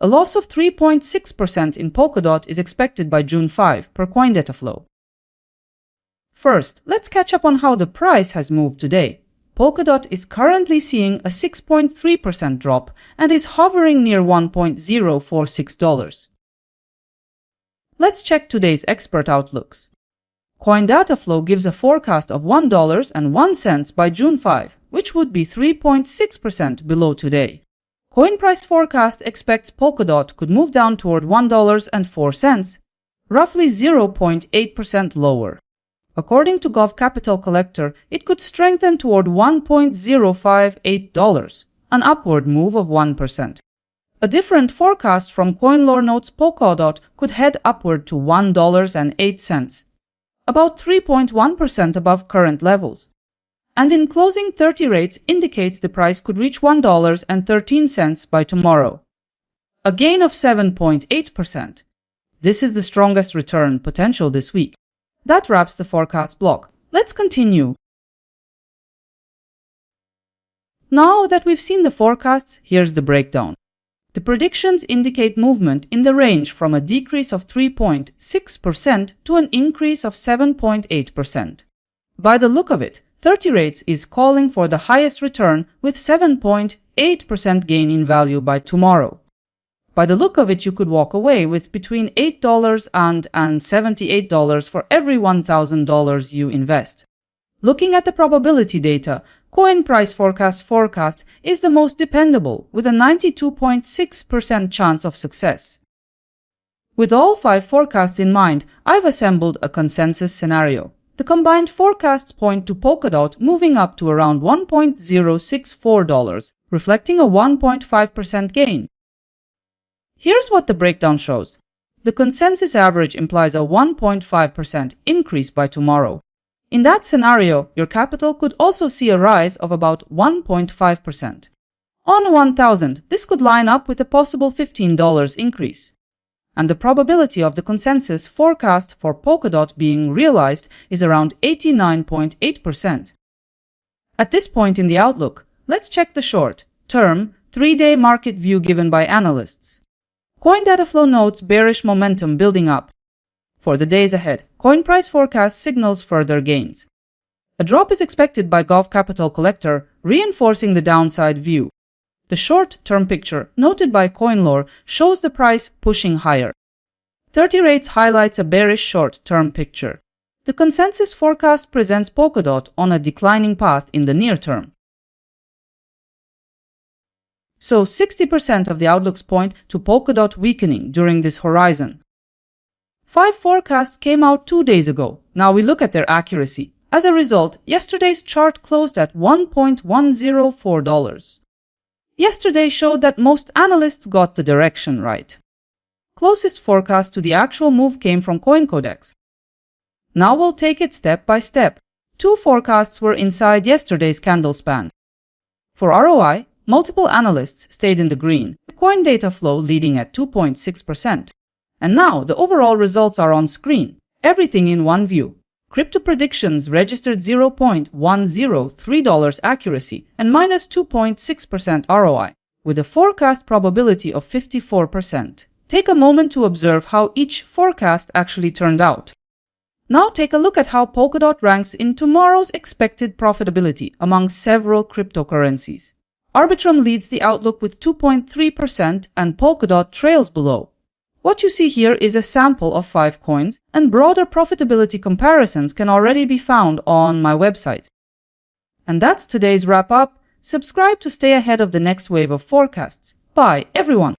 A loss of 3.6% in Polkadot is expected by June 5 per coin data flow. First, let's catch up on how the price has moved today. Polkadot is currently seeing a 6.3% drop and is hovering near $1.046. Let's check today's expert outlooks. Coin data flow gives a forecast of $1.01 by June 5, which would be 3.6% below today. Coin price forecast expects Polkadot could move down toward $1.04, roughly 0.8% lower. According to Gov Capital Collector, it could strengthen toward $1.058, an upward move of 1%. A different forecast from CoinLore notes Polkadot could head upward to $1.08, about 3.1% above current levels. And in closing 30 rates indicates the price could reach $1.13 by tomorrow, a gain of 7.8%. This is the strongest return potential this week. That wraps the forecast block. Let's continue. Now that we've seen the forecasts, here's the breakdown. The predictions indicate movement in the range from a decrease of 3.6% to an increase of 7.8%. By the look of it, 30 rates is calling for the highest return with 7.8% gain in value by tomorrow. By the look of it, you could walk away with between $8 and $78 for every $1,000 you invest. Looking at the probability data, coin price forecast is the most dependable, with a 92.6% chance of success. With all 5 forecasts in mind, I've assembled a consensus scenario. The combined forecasts point to Polkadot moving up to around $1.064, reflecting a 1.5% gain. Here's what the breakdown shows. The consensus average implies a 1.5% increase by tomorrow. In that scenario, your capital could also see a rise of about 1.5%. On 1,000, this could line up with a possible $15 increase. And the probability of the consensus forecast for Polkadot being realized is around 89.8%. At this point in the outlook, let's check the short-term, 3-day market view given by analysts. Coin data flow notes bearish momentum building up. For the days ahead, coin price forecast signals further gains. A drop is expected by Gov Capital Collector, reinforcing the downside view. The short-term picture, noted by CoinLore, shows the price pushing higher. 30 rates highlights a bearish short-term picture. The consensus forecast presents Polkadot on a declining path in the near term. So 60% of the outlooks point to Polkadot weakening during this horizon. 5 forecasts came out 2 days ago. Now we look at their accuracy. As a result, yesterday's chart closed at $1.104. Yesterday showed that most analysts got the direction right. Closest forecast to the actual move came from CoinCodex. Now we'll take it step by step. 2 forecasts were inside yesterday's candle span. For ROI, multiple analysts stayed in the green, coin data flow leading at 2.6%. And now the overall results are on screen, everything in one view. Crypto predictions registered $0.103 accuracy and minus 2.6% ROI, with a forecast probability of 54%. Take a moment to observe how each forecast actually turned out. Now take a look at how Polkadot ranks in tomorrow's expected profitability among several cryptocurrencies. Arbitrum leads the outlook with 2.3% and Polkadot trails below. What you see here is a sample of 5 coins, and broader profitability comparisons can already be found on my website. And that's today's wrap-up. Subscribe to stay ahead of the next wave of forecasts. Bye, everyone!